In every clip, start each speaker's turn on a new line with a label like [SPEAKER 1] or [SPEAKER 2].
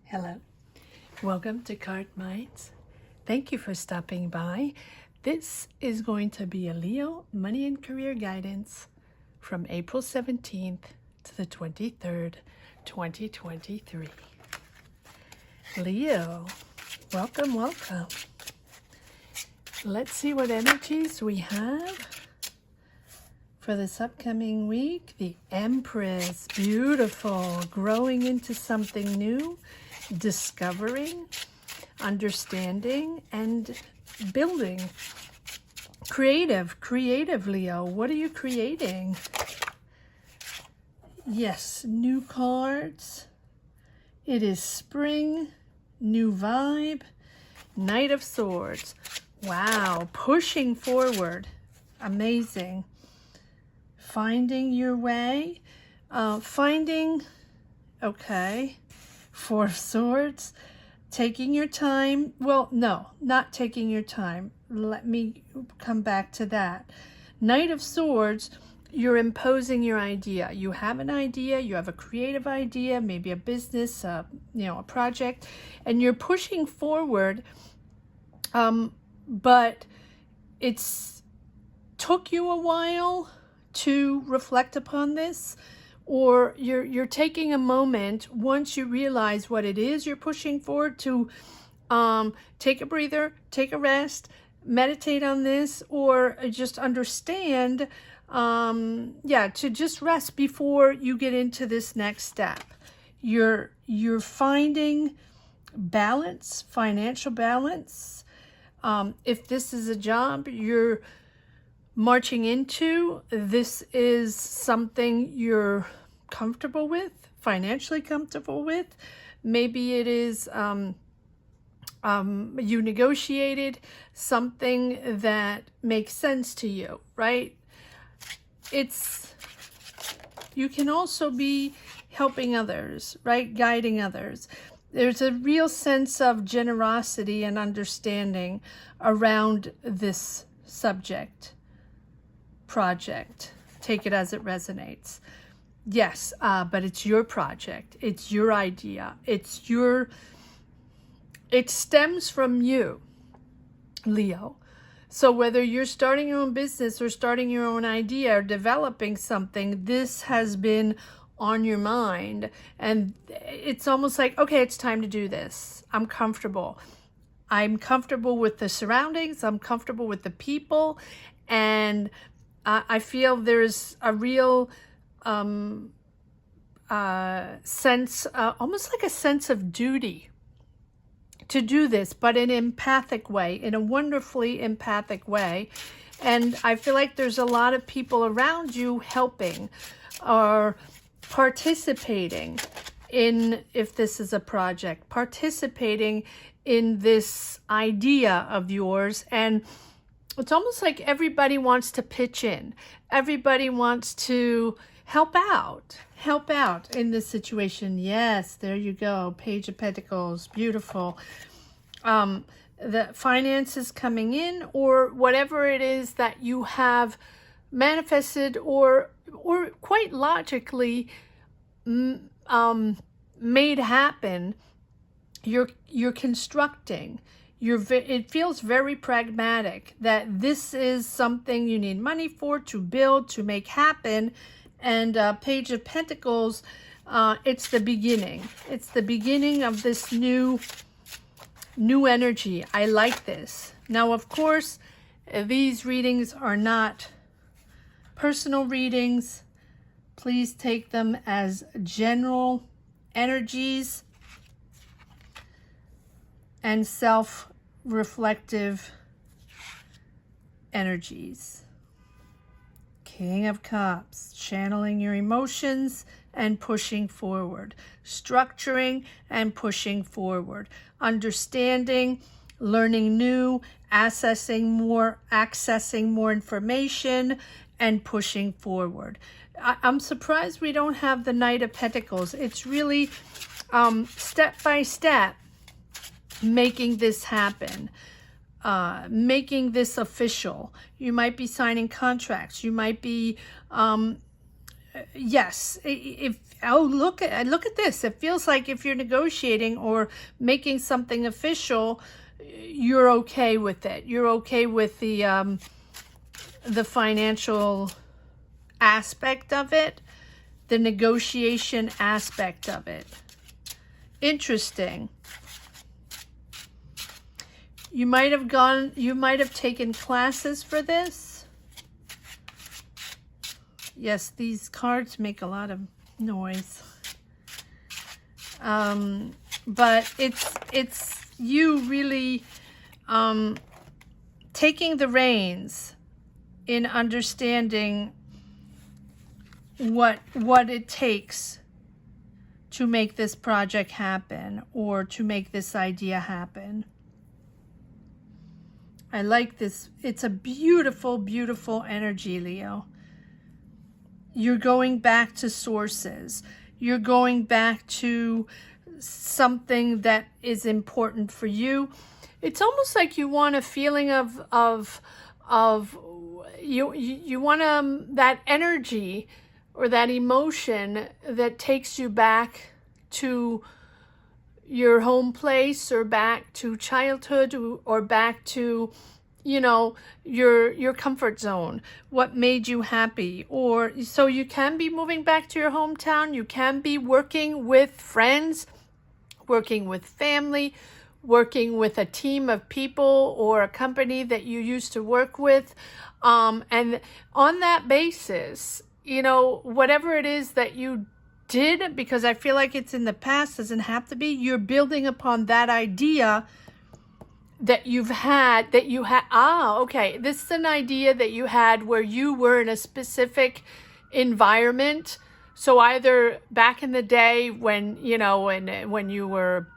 [SPEAKER 1] Hello, welcome to Card Minds. Thank you for stopping by. This is going to be a Leo money and career guidance from April 17th to the 23rd, 2023. Leo, welcome. Let's see what energies we have for this upcoming week. The Empress, beautiful, growing into something new, discovering, understanding, and building. Creative Leo. What are you creating? Yes, new cards. It is spring, new vibe, Knight of Swords. Wow, pushing forward. Amazing. Finding your way. Okay. Four of Swords. Taking your time. Well, no, not taking your time. Let me come back to that. Knight of Swords, you're imposing your idea. You have an idea, you have a creative idea, maybe a business, a project, and you're pushing forward, but it's took you a while to reflect upon this, or you're taking a moment once you realize what it is you're pushing forward to take a breather, take a rest, meditate on this, or just understand, to just rest before you get into this next step. You're finding balance, financial balance. If this is a job you're marching into, this is something you're comfortable with, financially comfortable with. Maybe it is you negotiated something that makes sense to you, right? You can also be helping others, right? Guiding others. There's a real sense of generosity and understanding around this subject, project. Take it as it resonates. Yes, but it's your project. It's your idea. It stems from you, Leo. So whether you're starting your own business or starting your own idea or developing something, this has been on your mind. And it's almost like, okay, it's time to do this. I'm comfortable. I'm comfortable with the surroundings. I'm comfortable with the people. And I feel there's a real sense, almost like a sense of duty to do this, but in an empathic way, in a wonderfully empathic way. And I feel like there's a lot of people around you helping or participating in, if this is a project, participating in this idea of yours. And it's almost like everybody wants to pitch in. Everybody wants to help out in this situation. Yes, there you go. Page of Pentacles, beautiful. The finances coming in, or whatever it is that you have manifested or quite logically made happen. You're constructing. It feels very pragmatic that this is something you need money for, to build, to make happen. And Page of Pentacles, it's the beginning. It's the beginning of this new energy. I like this. Now, of course, these readings are not personal readings. Please take them as general energies and self-reflective energies. King of Cups, channeling your emotions and pushing forward, structuring and pushing forward, understanding, learning new, accessing more information, and pushing forward. I'm surprised we don't have the Knight of Pentacles. It's really step by step making this happen. Making this official. You might be signing contracts. You might be yes, if look at this. It feels like if you're negotiating or making something official, you're okay with it. You're okay with the financial aspect of it, the negotiation aspect of it. Interesting. You might have taken classes for this. Yes, these cards make a lot of noise. But it's you really taking the reins in understanding what it takes to make this project happen or to make this idea happen. I like this. It's a beautiful, beautiful energy, Leo. You're going back to sources. You're going back to something that is important for you. It's almost like you want a feeling of you want that energy or that emotion that takes you back to your home place or back to childhood or back to, you know, your comfort zone, what made you happy. Or so you can be moving back to your hometown. You can be working with friends, working with family, working with a team of people or a company that you used to work with. And on that basis, you know, whatever it is that you did, because I feel like it's in the past, doesn't have to be, you're building upon that idea that you've had, okay, this is an idea that you had where you were in a specific environment. So either back in the day when, you know, when you were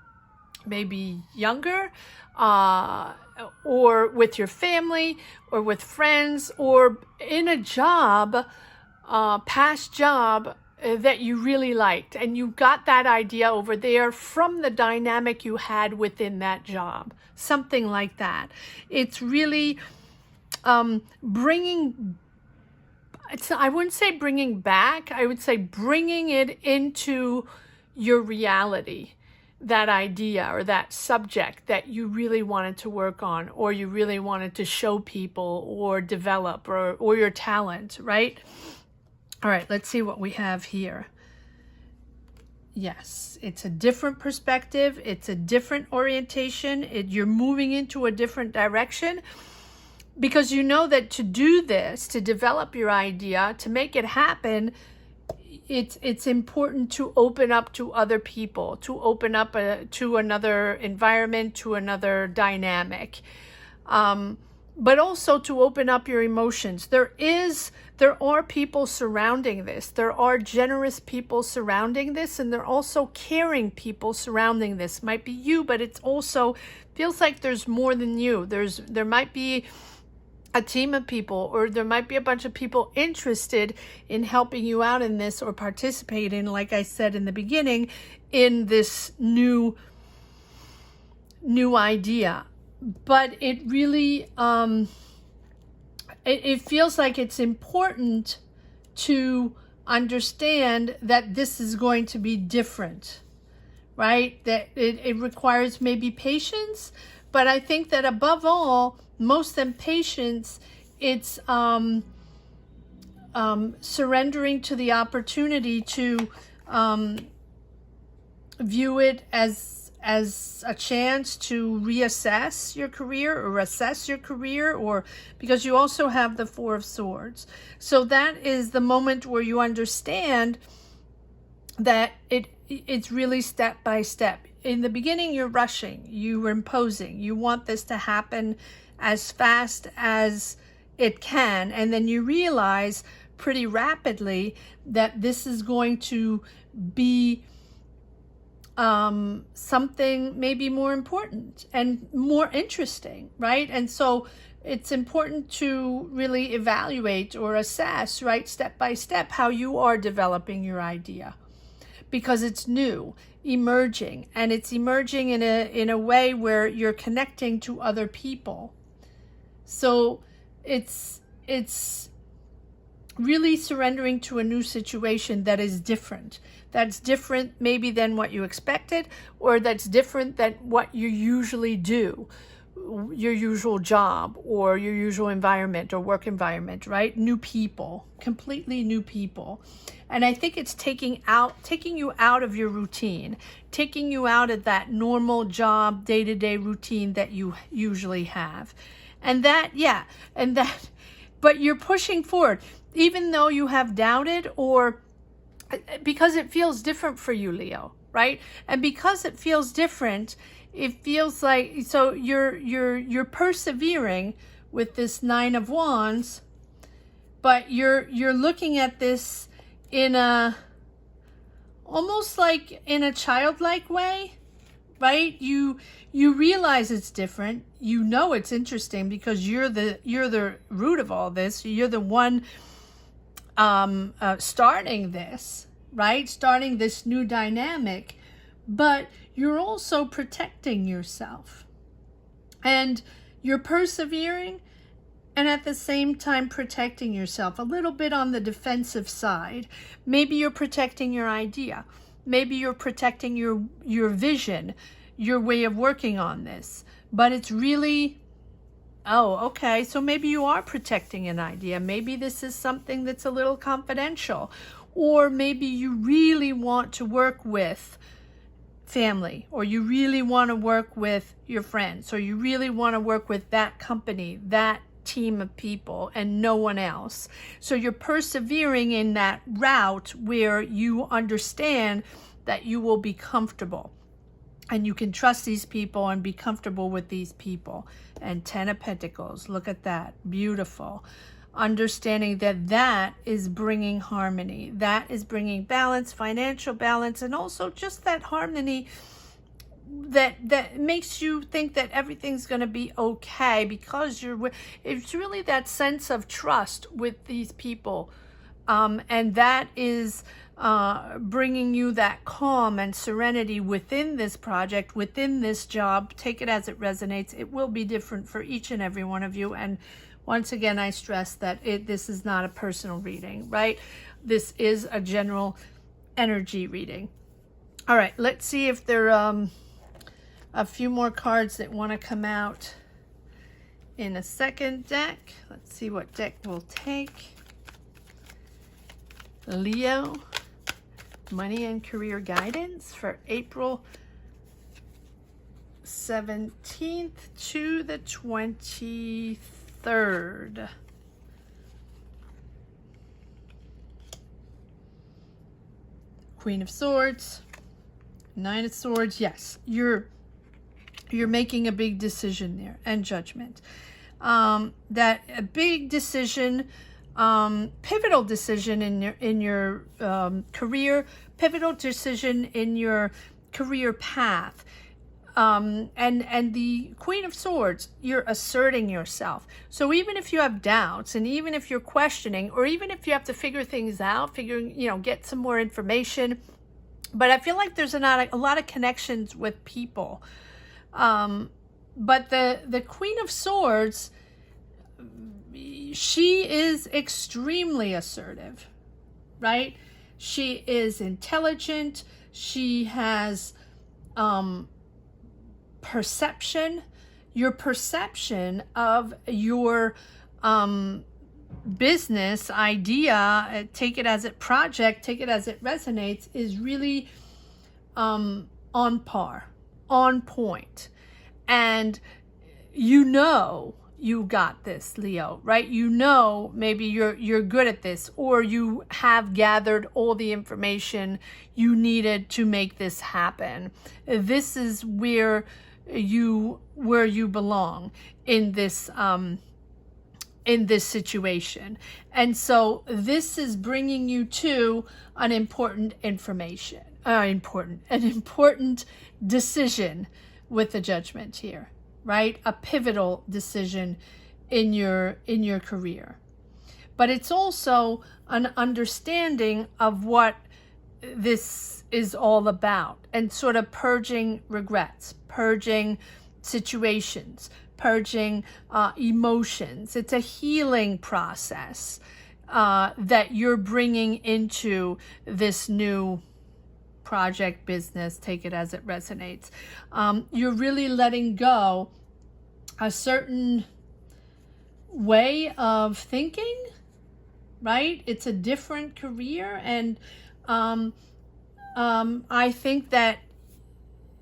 [SPEAKER 1] maybe younger, or with your family or with friends or in a job, past job that you really liked, and you got that idea over there from the dynamic you had within that job, something like that. It's really bringing, I wouldn't say bringing back, I would say bringing it into your reality, that idea or that subject that you really wanted to work on, or you really wanted to show people or develop, or your talent, right? All right, let's see what we have here. Yes, it's a different perspective. It's a different orientation. You're moving into a different direction because you know that to do this, to develop your idea, to make it happen, it's important to open up to other people, to open up to another environment, to another dynamic. But also to open up your emotions. There are people surrounding this. There are generous people surrounding this, and there are also caring people surrounding this. Might be you, but it's also feels like there's more than you. There might be a team of people, or there might be a bunch of people interested in helping you out in this or participating, like I said in the beginning, in this new idea. But it really, it feels like it's important to understand that this is going to be different, right? That it requires maybe patience, but I think that above all, most than patience, it's surrendering to the opportunity to view it as a chance to reassess your career or assess your career, or because you also have the Four of Swords. So that is the moment where you understand that it's really step by step. In the beginning, you're rushing, you're imposing, you want this to happen as fast as it can, and then you realize pretty rapidly that this is going to be something maybe more important and more interesting, right? And so it's important to really evaluate or assess, right, step by step, how you are developing your idea, because it's new, emerging, and it's emerging in a way where you're connecting to other people. So it's really surrendering to a new situation that is different. That's different maybe than what you expected, or that's different than what you usually do, your usual job or your usual environment or work environment, right? New people, completely new people. And I think it's taking you out of your routine, taking you out of that normal job, day-to-day routine that you usually have. And that, yeah, and that, but you're pushing forward, even though you have doubted, or because it feels different for you, Leo, right? And because it feels different, it feels like, so you're persevering with this Nine of Wands, but you're looking at this in a, almost like in a childlike way, right? You realize it's different. You know it's interesting because you're the root of all this. You're the one starting this, right? Starting this new dynamic, but you're also protecting yourself, and you're persevering, and at the same time protecting yourself a little bit on the defensive side. Maybe you're protecting your idea. Maybe you're protecting your vision, your way of working on this. But it's really, oh, okay, so maybe you are protecting an idea. Maybe this is something that's a little confidential. Or maybe you really want to work with family, or you really want to work with your friends, or you really want to work with that company, that team of people, and no one else. So you're persevering in that route where you understand that you will be comfortable and you can trust these people and be comfortable with these people. And 10 of Pentacles, look at that, beautiful. Understanding that is bringing harmony, that is bringing balance, financial balance, and also just that harmony that makes you think that everything's going to be okay, because it's really that sense of trust with these people, and that is bringing you that calm and serenity within this project, within this job. Take it as it resonates. It will be different for each and every one of you. And once again, I stress that this is not a personal reading, right? This is a general energy reading. All right, let's see if there are a few more cards that want to come out in a second deck. Let's see what deck we'll take. Leo, money and career guidance for April 17th to the 23rd. Queen of Swords, Nine of Swords. Yes, you're making a big decision there, and Judgment. That a big decision, pivotal decision in your career, pivotal decision in your career path. And the Queen of Swords, you're asserting yourself. So even if you have doubts, and even if you're questioning, or even if you have to figure things out, get some more information, but I feel like there's a lot of connections with people. But the Queen of Swords, she is extremely assertive, right? She is intelligent. She has perception. Your perception of your business idea, take it as it project, take it as it resonates, is really on par, on point. And you got this, Leo, right? Maybe you're good at this, or you have gathered all the information you needed to make this happen. This is where you belong in this situation. And so this is bringing you to an important decision with the Judgment here, right? A pivotal decision in your career. But it's also an understanding of what this is all about, and sort of purging regrets, purging situations, purging emotions. It's a healing process. that you're bringing into this new project, business, take it as it resonates. You're really letting go a certain way of thinking, right? It's a different career, and I think that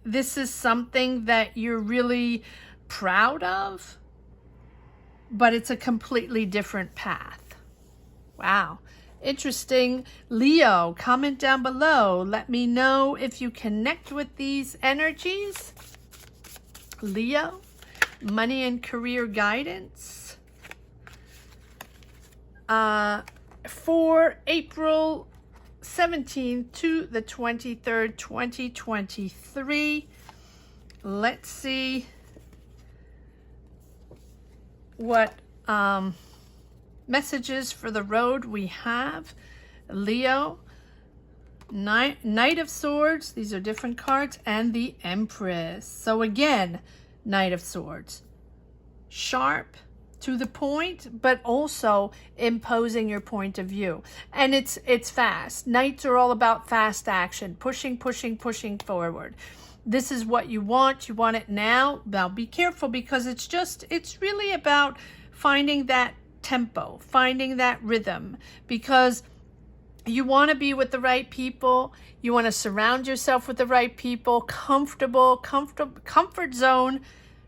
[SPEAKER 1] this is something that you're really proud of, but it's a completely different path. Wow. Interesting. Leo, comment down below. Let me know if you connect with these energies. Leo, money and career guidance. For April 17th to the 23rd, 2023. Let's see what messages for the road we have. Leo, Knight of Swords, these are different cards, and the Empress. So again, Knight of Swords, sharp, to the point, but also imposing your point of view. And it's fast. Knights are all about fast action, pushing forward. This is what you want it now. Now be careful, because it's really about finding that tempo, finding that rhythm, because you want to be with the right people. You want to surround yourself with the right people, comfort zone,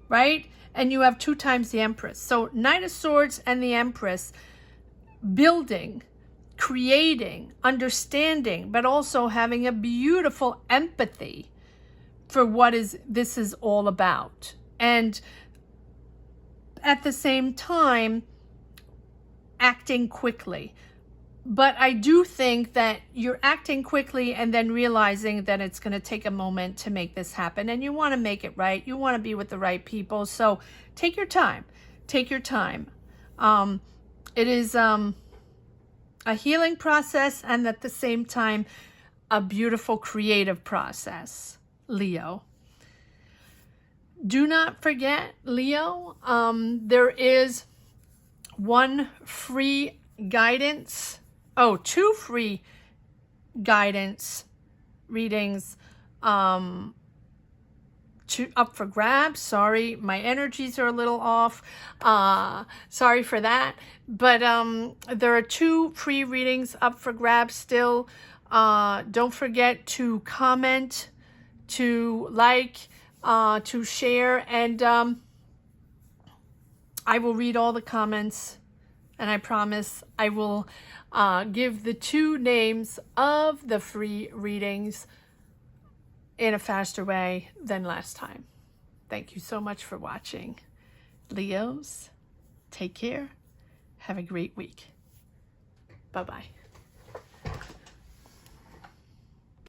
[SPEAKER 1] right? And you have 2 times the Empress. So Knight of Swords and the Empress, building, creating, understanding, but also having a beautiful empathy for what this is all about. And at the same time, acting quickly. But I do think that you're acting quickly and then realizing that it's going to take a moment to make this happen. And you want to make it right. You want to be with the right people. So take your time. Take your time. It is a healing process, and at the same time, a beautiful creative process, Leo. Do not forget, Leo, there is 1 free guidance. 2 free guidance readings up for grabs. Sorry, my energies are a little off. Sorry for that. But there are 2 free readings up for grabs still. Don't forget to comment, to like, to share, and I will read all the comments, and I promise I will give the 2 names of the free readings in a faster way than last time. Thank you so much for watching. Leos, take care. Have a great week. Bye-bye.